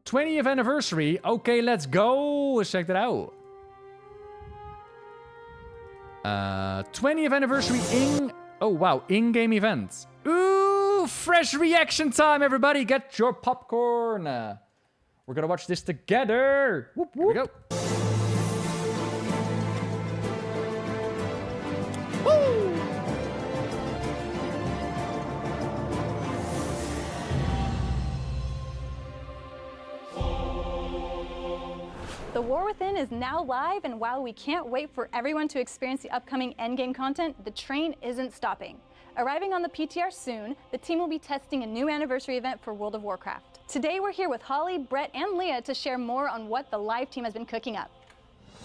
20th anniversary. Okay, let's go. Let's check that out. 20th anniversary in... Oh, wow. In-game events. Ooh, fresh reaction time, everybody. Get your popcorn. We're gonna watch this together. Whoop, whoop. Here we go. Woo! The War Within is now live, and while we can't wait for everyone to experience the upcoming endgame content, the train isn't stopping. Arriving on the PTR soon, the team will be testing a new anniversary event for World of Warcraft. Today we're here with Holly, Brett, and Leah to share more on what the live team has been cooking up.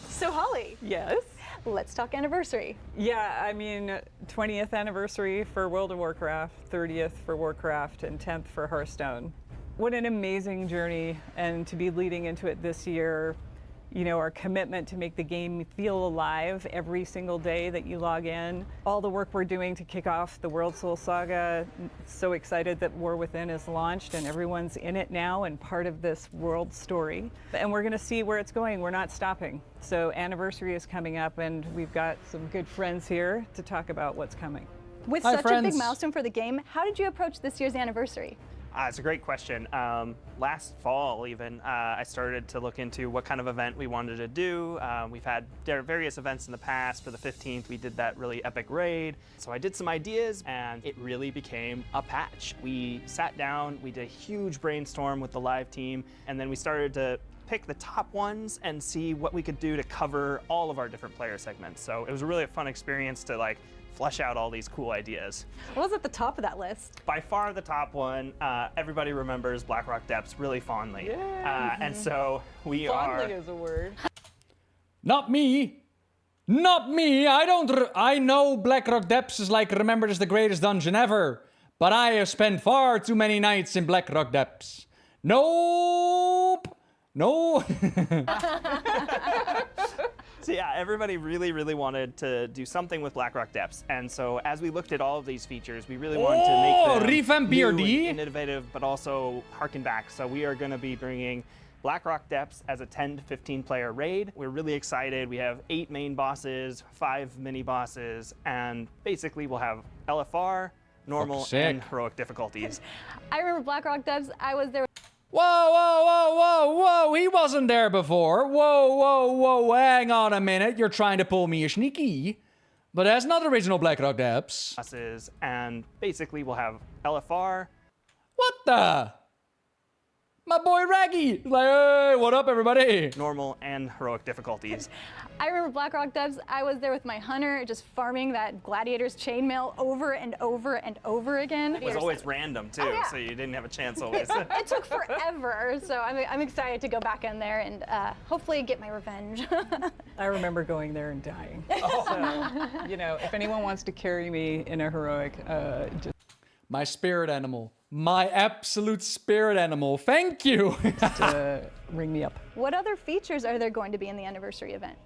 So Holly. Yes? Let's talk anniversary. Yeah, I mean, 20th anniversary for World of Warcraft, 30th for Warcraft, and 10th for Hearthstone. What an amazing journey, and to be leading into it this year. You know, our commitment to make the game feel alive every single day that you log in. All the work we're doing to kick off the World Soul Saga. So excited that War Within is launched and everyone's in it now and part of this world story. And we're gonna see where it's going. We're not stopping. So anniversary is coming up and we've got some good friends here to talk about what's coming. With Hi, such friends. a big milestone for the game, how did you approach this year's anniversary? It's a great question. Last fall, even, I started to look into what kind of event we wanted to do. We've had various events in the past. For the 15th, we did that really epic raid. So I did some ideas, and it really became a patch. We sat down, we did a huge brainstorm with the live team, and then we started to pick the top ones and see what we could do to cover all of our different player segments. So it was really a fun experience to flesh out all these cool ideas. What was at the top of that list? By far the top one, everybody remembers Blackrock Depths really fondly. Yeah. And so we Fondly are... is a word. Not me. Not me. I know Blackrock Depths is remembered as the greatest dungeon ever. But I have spent far too many nights in Blackrock Depths. Nope. No. So yeah, everybody really, really wanted to do something with Blackrock Depths. And so as we looked at all of these features, we really wanted to make them revamp new BRD? and innovative, but also harken back. So we are gonna be bringing Blackrock Depths as a 10 to 15 player raid. We're really excited. We have 8 main bosses, 5 mini bosses, and basically we'll have LFR, normal, and heroic difficulties. I remember Blackrock Depths. I was there. Whoa, whoa, whoa, whoa, whoa. He wasn't there before. Whoa, whoa, whoa. Hang on a minute. You're trying to pull me a sneaky. But that's not original Blackrock Depths. Bosses, and basically we'll have LFR. What the? My boy Raggy. He's like, hey, what up, everybody? Normal and heroic difficulties. I remember Blackrock Depths. I was there with my hunter, just farming that gladiator's chainmail over and over and over again. It was always random too, yeah. so you didn't have a chance always. It took forever, so I'm excited to go back in there and hopefully get my revenge. I remember going there and dying. So, you know, if anyone wants to carry me in a heroic, just... My spirit animal. My absolute spirit animal. Thank you. ring me up. What other features are there going to be in the anniversary event?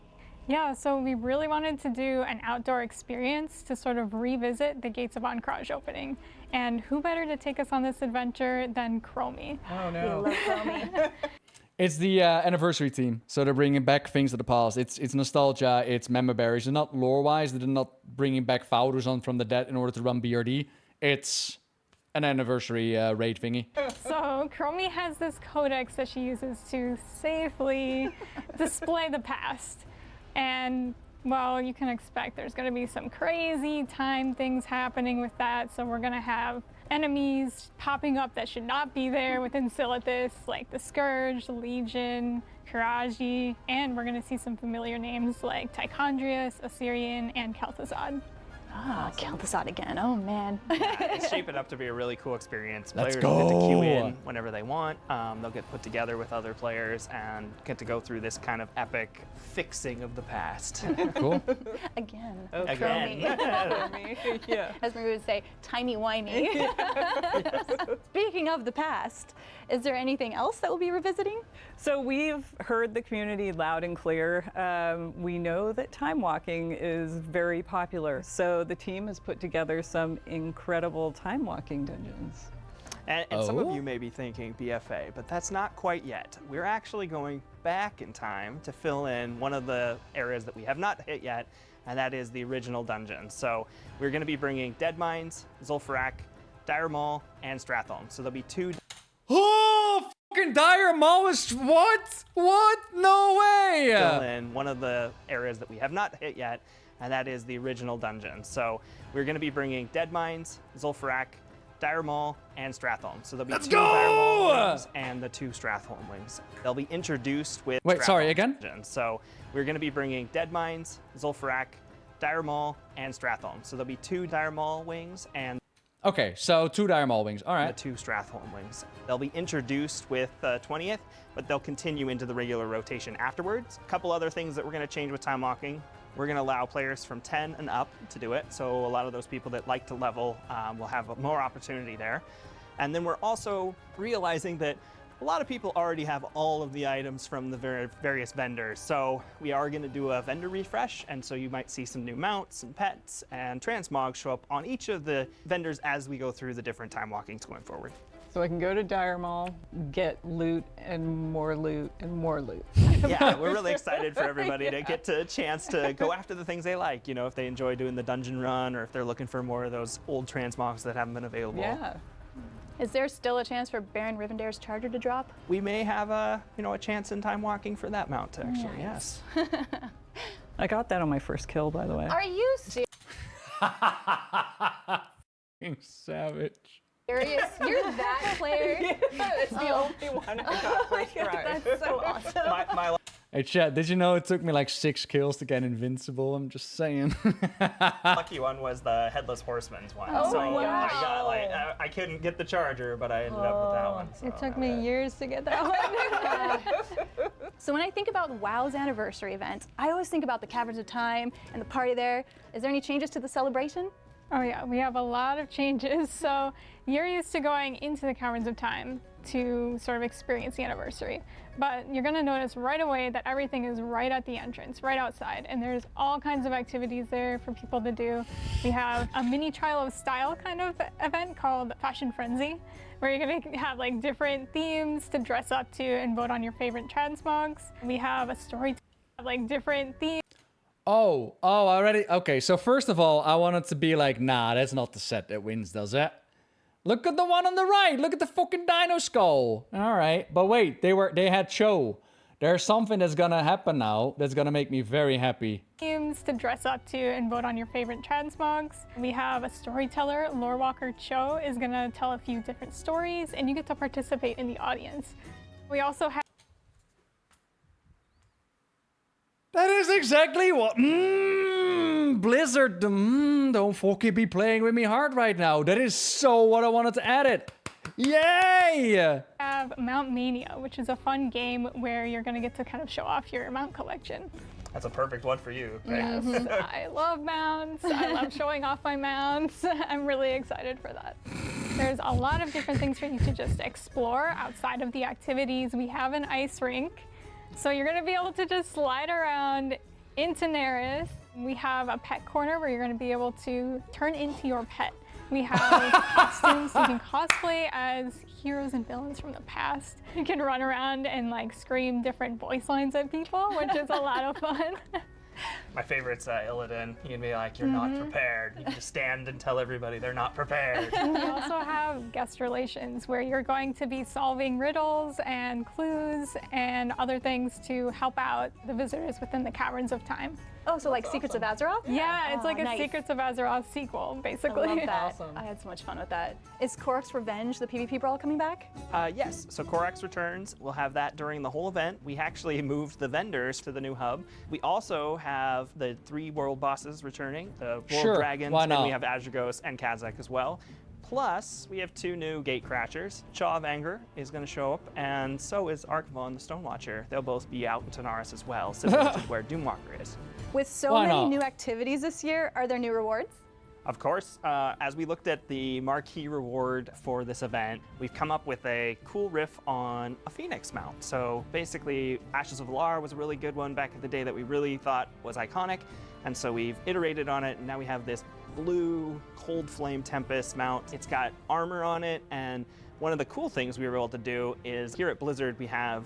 Yeah, so we really wanted to do an outdoor experience to sort of revisit the Gates of Ancrage opening. And who better to take us on this adventure than Chromie? Oh no. We love Chromie. It's the anniversary team, so they're bringing back things of the past. It's nostalgia, it's member berries. They're not lore-wise, they're not bringing back founders on from the dead in order to run BRD. It's an anniversary raid thingy. So Chromie has this codex that she uses to safely display the past. And, well, you can expect there's going to be some crazy time things happening with that. So we're going to have enemies popping up that should not be there within Xal'atath, like the Scourge, the Legion, Karaji, and we're going to see some familiar names like Tichondrius, Assyrian, and Kel'Thuzad. Ah, Xal'atath again. Oh man. Yeah, it's shaping up to be a really cool experience. Let's Players will get to queue go. in whenever they want. They'll get put together with other players and get to go through this kind of epic fixing of the past. Cool. Again. Oh, Again. Chromie. Yeah. As Marie would say, timey-wimey. Speaking of the past, is there anything else that we'll be revisiting? So we've heard the community loud and clear. We know that Timewalking is very popular. So the team has put together some incredible Timewalking dungeons. And some of you may be thinking BFA, but that's not quite yet. We're actually going back in time to fill in one of the areas that we have not hit yet, and that is the original dungeon. So we're going to be bringing Dead Mines, Zul'Farrak, Dire Maul, and Stratholme. So there'll be 2. Oh, fucking Dire Maul is what? What? No way! Fill in one of the areas that we have not hit yet, and that is the original dungeon. So we're going to be bringing Dead Mines, Zul'Farrak, Dire Maul, and Stratholme. So there'll be 2 Dire Maul wings and the 2 Stratholme wings. They'll be introduced with. Wait, sorry, Stratholme again? dungeon. So we're going to be bringing Dead Mines, Zul'Farrak, Dire Maul, and Stratholme. So there'll be 2 Dire Maul wings and Okay, so 2 Dire Maul wings. All the right. 2 Stratholme wings. They'll be introduced with the 20th, but they'll continue into the regular rotation afterwards. A couple other things that we're going to change with Timewalking. We're going to allow players from 10 and up to do it, so a lot of those people that like to level will have more opportunity there. And then we're also realizing that a lot of people already have all of the items from the various vendors, so we are going to do a vendor refresh, and so you might see some new mounts and pets and transmog show up on each of the vendors as we go through the different Timewalkings going forward. So I can go to Dire Maul, get loot and more loot and more loot. Yeah, we're really excited for everybody to get a chance to go after the things they like. You know, if they enjoy doing the dungeon run or if they're looking for more of those old transmogs that haven't been available. Yeah. Is there still a chance for Baron Rivendare's charger to drop? We may have a chance in Timewalking for that mount, actually, yes. I got that on my first kill, by the way. Are you serious? Savage. You're that player? It's the only one I got first try. That's so awesome. My Hey, chat, did you know it took me like 6 kills to get invincible? I'm just saying. lucky one was the Headless Horseman's one. Oh so my I gosh. got I couldn't get the charger, but I ended up with that one. So It took me years to get that one. So when I think about WoW's anniversary event, I always think about the Caverns of Time and the party there. Is there any changes to the celebration? Oh yeah, we have a lot of changes. So you're used to going into the Caverns of Time to sort of experience the anniversary. But you're gonna notice right away that everything is right at the entrance, right outside. And there's all kinds of activities there for people to do. We have a mini trial of style kind of event called Fashion Frenzy, where you're gonna have like different themes to dress up to and vote on your favorite transmogs. We have a story, like different themes. Oh, already? Okay, so first of all, I wanted to be like, nah, that's not the set that wins, does it? Look at the one on the right. Look at the fucking dino skull. All right, but wait, they had show. There's something that's gonna happen now that's gonna make me very happy. Themes to dress up to and vote on your favorite transmogs. We have a storyteller, Lorewalker Cho, is gonna tell a few different stories, and you get to participate in the audience. We also have That is exactly what. Blizzard, don't fucking be playing with me hard right now. That is so what I wanted to add it. Yay! have Mount Mania, which is a fun game where you're gonna get to kind of show off your mount collection. That's a perfect one for you. Right? Yes, I love mounts. I love showing off my mounts. I'm really excited for that. There's a lot of different things for you to just explore outside of the activities. We have an ice rink, so you're gonna be able to just slide around into Neris. We have a pet corner where you're gonna be able to turn into your pet. We have costumes. You can cosplay as heroes and villains from the past. You can run around and like scream different voice lines at people, which is a lot of fun. My favorite's Illidan. You can be like, you're not prepared. You can just stand and tell everybody they're not prepared. We also have guest relations where you're going to be solving riddles and clues and other things to help out the visitors within the Caverns of Time. Oh, so like Secrets of Azeroth? Yeah, it's like a nice. Secrets of Azeroth sequel, basically. I love that. Awesome. I had so much fun with that. Is Korok's Revenge, the PvP brawl, coming back? Yes, so Korax returns. We'll have that during the whole event. We actually moved the vendors to the new hub. We also have the 3 world bosses returning, the World Sure, Dragons, why and not? we have Azragos and Kazakh as well. Plus, we have 2 new gate crashers. Chaw of Anger is going to show up, and so is Arkvon the Stonewatcher. They'll both be out in Tanaris as well, similar to where Doomwalker is. With so Why many not? new activities this year, are there new rewards? Of course, as we looked at the marquee reward for this event, we've come up with a cool riff on a Phoenix mount. So basically, Ashes of Valar was a really good one back in the day that we really thought was iconic. And so we've iterated on it, and now we have this blue Cold Flame Tempest mount. It's got armor on it, and one of the cool things we were able to do is here at Blizzard we have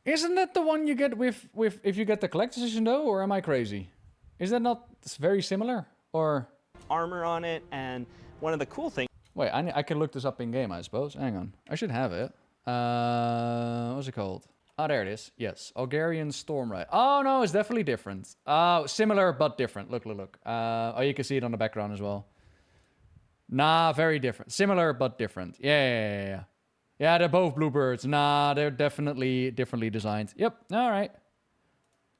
Isn't that the one you get with if you get the collector's edition though, or am I crazy? Is that not very similar, or? armor on it, and one of the cool things. Wait, I can look this up in game, I suppose. Hang on, I should have it. What's it called? Oh, there it is. Yes, Algarian Stormride. Oh no, it's definitely different. Oh, similar but different. Look. Oh, you can see it on the background as well. Nah, very different. Similar but different. Yeah. Yeah, they're both bluebirds. Nah, they're definitely differently designed. Yep. All right.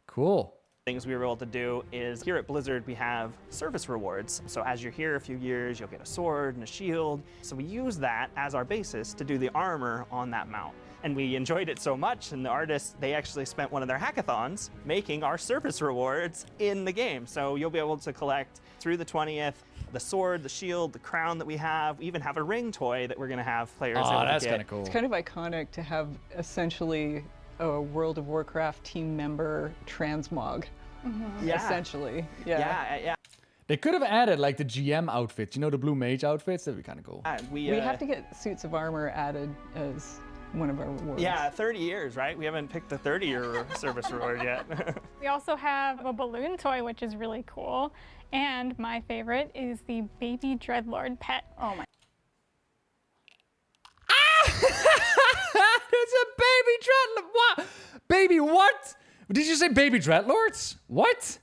Cool. Things we were able to do is here at Blizzard we have service rewards. So as you're here a few years, you'll get a sword and a shield. So we use that as our basis to do the armor on that mount. And we enjoyed it so much, and the artists, they actually spent one of their hackathons making our service rewards in the game. So you'll be able to collect through the 20th the sword, the shield, the crown that we have. We even have a ring toy that we're gonna have players able to get. That's kind of cool. It's kind of iconic to have essentially a World of Warcraft team member transmog. Yeah. Essentially. Yeah. They could have added like the GM outfits, you know, the blue mage outfits. That'd be kind of cool. We have to get suits of armor added as one of our rewards. Yeah, 30 years, right? We haven't picked the 30-year service reward yet. We also have a balloon toy, which is really cool. And my favorite is the baby Dreadlord pet. Oh my. It's a baby dreadlord. What? Baby what? Did you say baby dreadlords? What?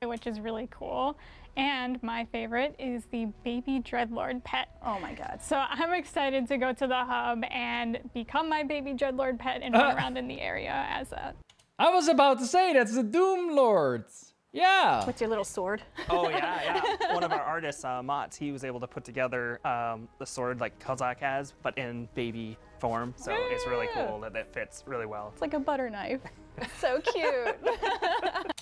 Which is really cool. And my favorite is the baby Dreadlord pet. Oh my god. So I'm excited to go to the hub and become my baby Dreadlord pet and run around in the area as a... I was about to say that's the Doom Lords. Yeah. With your little sword. Oh yeah. One of our artists, Mott, he was able to put together the sword like Kozak has, but in baby form. So it's really cool that it fits really well. It's like a butter knife. So cute.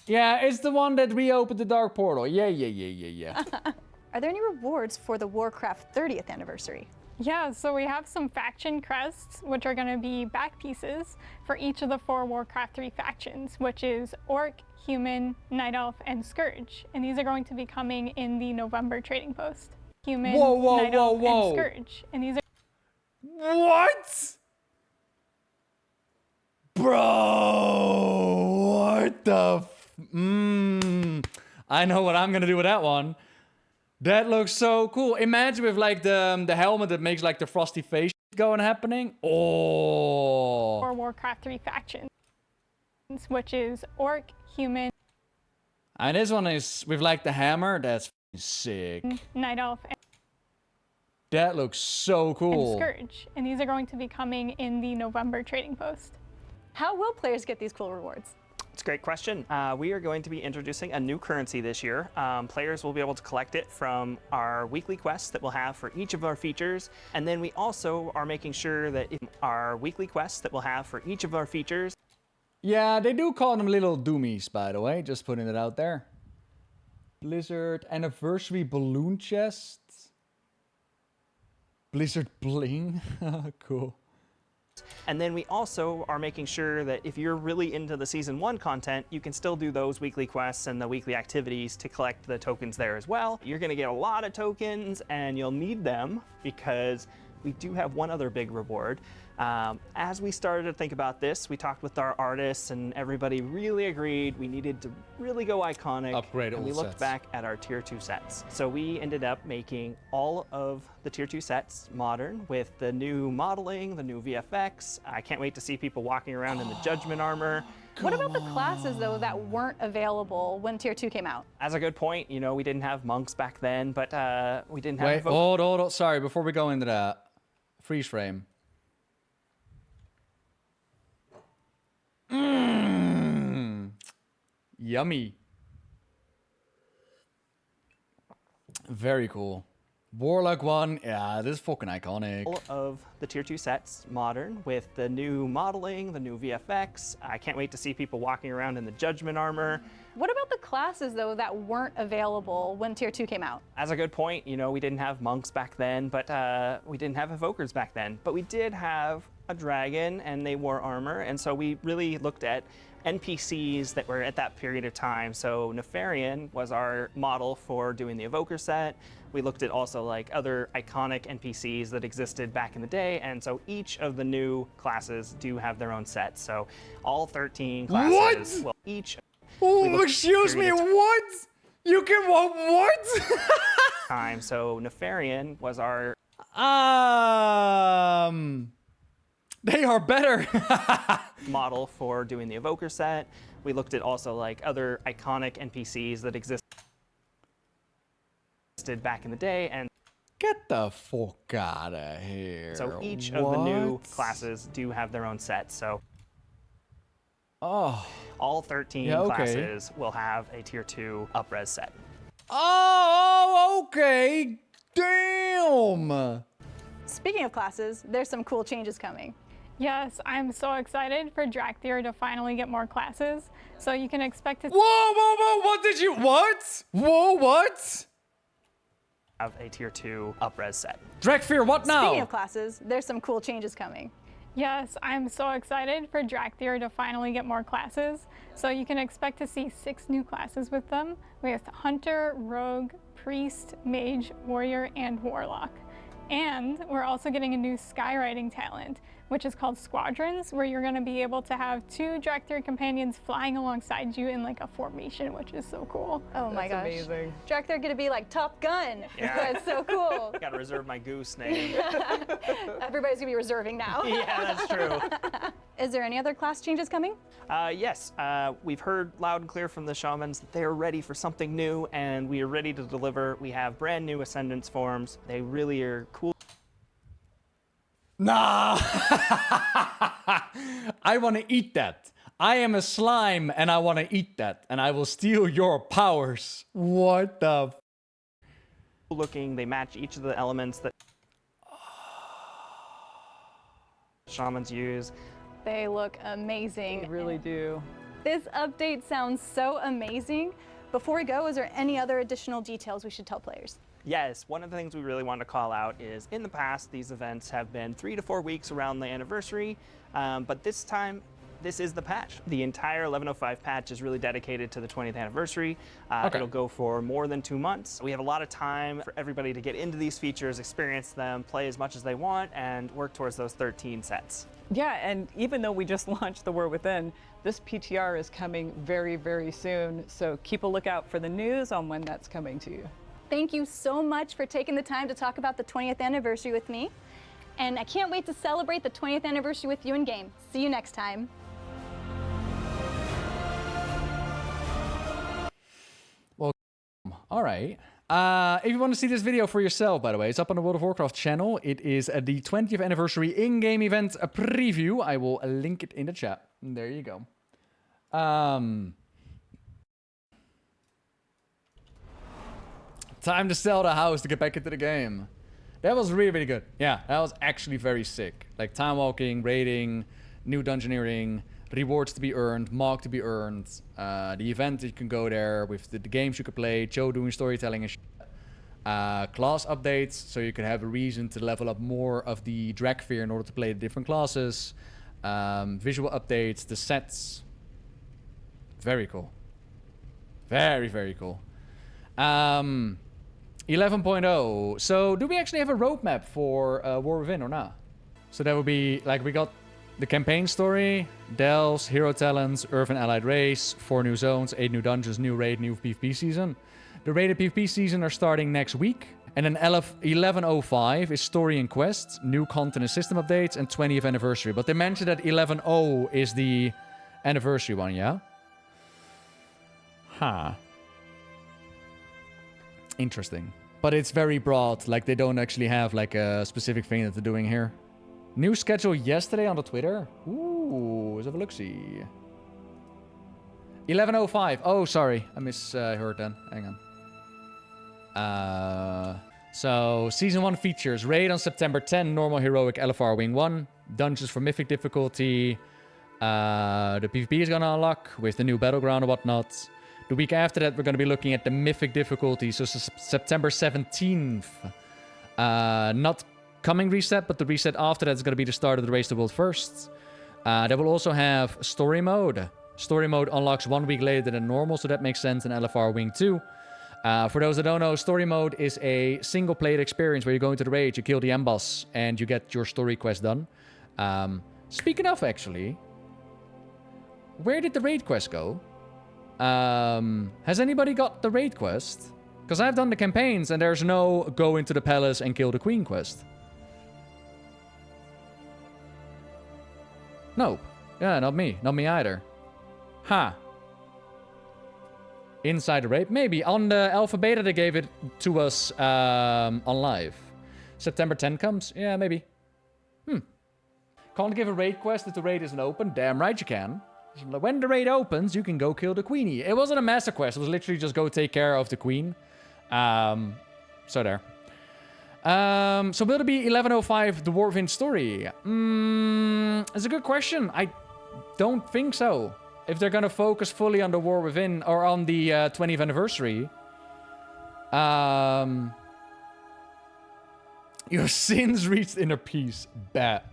Yeah, it's the one that reopened the Dark Portal. Yeah. Are there any rewards for the Warcraft 30th anniversary? Yeah, so we have some faction crests, which are going to be back pieces for each of the 4 Warcraft 3 factions, which is Orc, Human, Night Elf, and Scourge. And these are going to be coming in the November trading post. Human, Night Elf, and Scourge. And these are... What? Bro, what the I know what I'm gonna do with that one. That looks so cool. Imagine with like the helmet that makes like the frosty face going happening. Oh. For Warcraft 3 factions, which is Orc, Human, And this one is with like the hammer. That's sick. Night Elf, That looks so cool. and Scourge. And these are going to be coming in the November trading post. How will players get these cool rewards? It's a great question. We are going to be introducing a new currency this year. Players will be able to collect it from our weekly quests that we'll have for each of our features. And then we also are making sure that Yeah, they do call them little doomies, by the way. Just putting it out there. Blizzard Anniversary Balloon Chests. Blizzard Bling. Cool. And then we also are making sure that if you're really into the Season 1 content, you can still do those weekly quests and the weekly activities to collect the tokens there as well. You're going to get a lot of tokens, and you'll need them because we do have one other big reward. As we started to think about this, we talked with our artists, and everybody really agreed we needed to really go iconic. Upgrade and all we looked sets. back at our Tier 2 sets. So we ended up making all of the Tier 2 sets modern with the new modeling, the new VFX. I can't wait to see people walking around in the Judgment armor. What about the classes, though, that weren't available when Tier 2 came out? That's a good point. You know, we didn't have monks back then, but we didn't have... Wait, hold. Sorry, before we go into that. Freeze frame. Yummy. Very cool. Warlock 1, yeah, this is fucking iconic. All of the Tier 2 sets modern with the new modeling, the new VFX. I can't wait to see people walking around in the Judgment armor. What about the classes, though, that weren't available when Tier 2 came out? That's a good point. You know, we didn't have monks back then, but we didn't have evokers back then. But we did have a dragon, and they wore armor, and so we really looked at NPCs that were at that period of time. So Nefarian was our model for doing the evoker set. We looked at also like other iconic NPCs that existed back in the day, and so each of the new classes do have their own set. So all 13 classes will each. Oh, excuse me, what? You can what? Time. So Nefarian was our. They are better. Model for doing the evoker set. We looked at also like other iconic NPCs that existed back in the day, and Get the fuck out of here. so each of the new classes do have their own set. So Oh. all 13 Yeah, okay. classes will have a tier 2 up-res set. Oh, okay. Damn. Speaking of classes, there's some cool changes coming. Yes, I'm so excited for Drakthir to finally get more classes. So you can expect to Whoa, what did you, what? Whoa, what? Have a tier 2 up-res set. Drakthir, what now? Speaking of classes, there's some cool changes coming. Yes, I'm so excited for Drakthir to finally get more classes. So you can expect to see 6 new classes with them, with Hunter, Rogue, Priest, Mage, Warrior, and Warlock. And we're also getting a new skywriting talent, which is called Squadrons, where you're going to be able to have 2 Drakthir companions flying alongside you in like a formation, which is so cool. Oh my gosh. Amazing. Drakthir gonna be like Top Gun. Yeah. That's so cool. Gotta reserve my goose name. Everybody's gonna be reserving now. Yeah, that's true. Is there any other class changes coming? Yes, we've heard loud and clear from the shamans that they are ready for something new, and we are ready to deliver. We have brand new Ascendance forms. They really are cool. Nah. I want to eat that. I am a slime and I want to eat that. And I will steal your powers. What the Looking, they match each of the elements that shamans use. They look amazing. They really do. This update sounds so amazing. Before we go, is there any other additional details we should tell players? Yes, one of the things we really want to call out is in the past, these events have been 3 to 4 weeks around the anniversary, but this time, this is the patch. The entire 11.05 patch is really dedicated to the 20th anniversary. It'll go for more than 2 months. We have a lot of time for everybody to get into these features, experience them, play as much as they want, and work towards those 13 sets. Yeah, and even though we just launched The War Within, this PTR is coming very, very soon. So keep a lookout for the news on when that's coming to you. Thank you so much for taking the time to talk about the 20th anniversary with me. And I can't wait to celebrate the 20th anniversary with you in game. See you next time. Well, all right. If you want to see this video for yourself, by the way, it's up on the World of Warcraft channel. It is the 20th anniversary in-game event preview. I will link it in the chat. There you go. Time to sell the house to get back into the game. That was really, really good. Yeah, that was actually very sick. Like Timewalking, raiding, new dungeoneering, rewards to be earned, mark to be earned, the event you can go there with the games you could play, Joe doing storytelling and shit. Class updates, so you can have a reason to level up more of the Drakthir in order to play the different classes. Visual updates, the sets. Very cool. Very, very cool. 11.0. So do we actually have a roadmap for War Within or not? So that would be like we got the campaign story, Delves, hero talents, Earth and allied race, 4 new zones, 8 new dungeons, new raid, new PvP season. The raid and PvP season are starting next week. And then 11.05 is story and quests, new content and system updates, and 20th anniversary. But they mentioned that 11.0 is the anniversary one, yeah? Huh. Interesting. But it's very broad. Like, they don't actually have, like, a specific thing that they're doing here. New schedule yesterday on the Twitter. Ooh, let's have a look-see. 11.05. Oh, sorry. I misheard then. Hang on. So, Season 1 features. Raid on September 10. Normal, Heroic, LFR, Wing 1. Dungeons for Mythic difficulty. The PvP is gonna unlock with the new Battleground and whatnot. The week after that, we're going to be looking at the Mythic difficulty, so September 17th. Not coming reset, but the reset after that is going to be the start of the Race to the World First. That will also have story mode. Story mode unlocks 1 week later than normal, so that makes sense in LFR Wing 2. For those that don't know, story mode is a single-player experience where you go into the raid, you kill the end boss, and you get your story quest done. Speaking of, actually, where did the raid quest go? Has anybody got the raid quest? Because I've done the campaigns, and there's no go into the palace and kill the queen quest. Nope. Yeah, not me. Not me either. Huh. Inside the raid? Maybe. On the alpha beta, they gave it to us on live. September 10 comes? Yeah, maybe. Can't give a raid quest if the raid isn't open? Damn right you can. When the raid opens, you can go kill the queenie. It wasn't a master quest. It was literally just go take care of the queen. So there. So will it be 1105 the War Within story? It's a good question. I don't think so. If they're going to focus fully on the War Within or on the 20th anniversary. Your sins reached inner peace. Bet.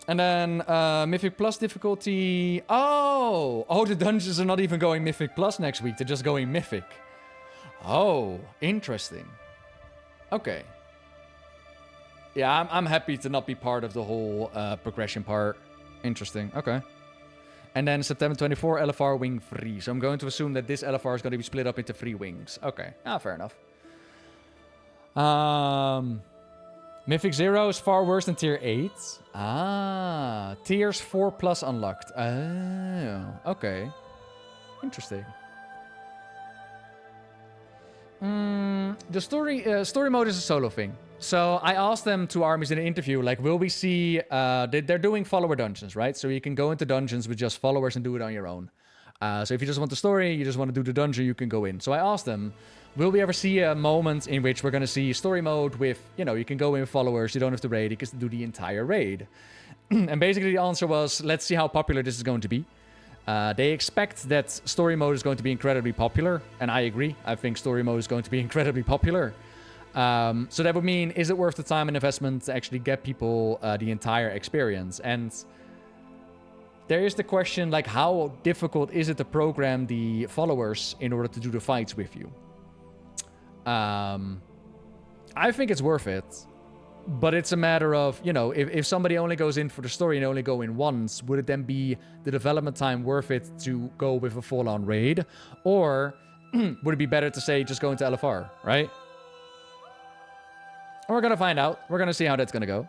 And then Mythic Plus difficulty. Oh, the dungeons are not even going Mythic Plus next week. They're just going Mythic. Oh, interesting. Okay. Yeah, I'm happy to not be part of the whole progression part. Interesting. Okay. And then September 24, LFR Wing 3. So I'm going to assume that this LFR is going to be split up into 3 wings. Okay. Fair enough. Mythic 0 is far worse than Tier 8. Tiers 4 plus unlocked. Oh, okay. Interesting. The story mode is a solo thing. So I asked them, 2 armies in an interview, like, will we see... they're doing follower dungeons, right? So you can go into dungeons with just followers and do it on your own. So if you just want the story, you just want to do the dungeon, you can go in. So I asked them, will we ever see a moment in which we're going to see story mode with, you can go in with followers, you don't have to raid, you can do the entire raid. And basically the answer was, let's see how popular this is going to be. They expect that story mode is going to be incredibly popular, and I agree. I think story mode is going to be incredibly popular. So that would mean, is it worth the time and investment to actually get people the entire experience? And there is the question, like, how difficult is it to program the followers in order to do the fights with you? I think it's worth it. But it's a matter of, if somebody only goes in for the story and only go in once, would it then be the development time worth it to go with a full-on raid? Or would it be better to say, just go into LFR, right? We're going to find out. We're going to see how that's going to go.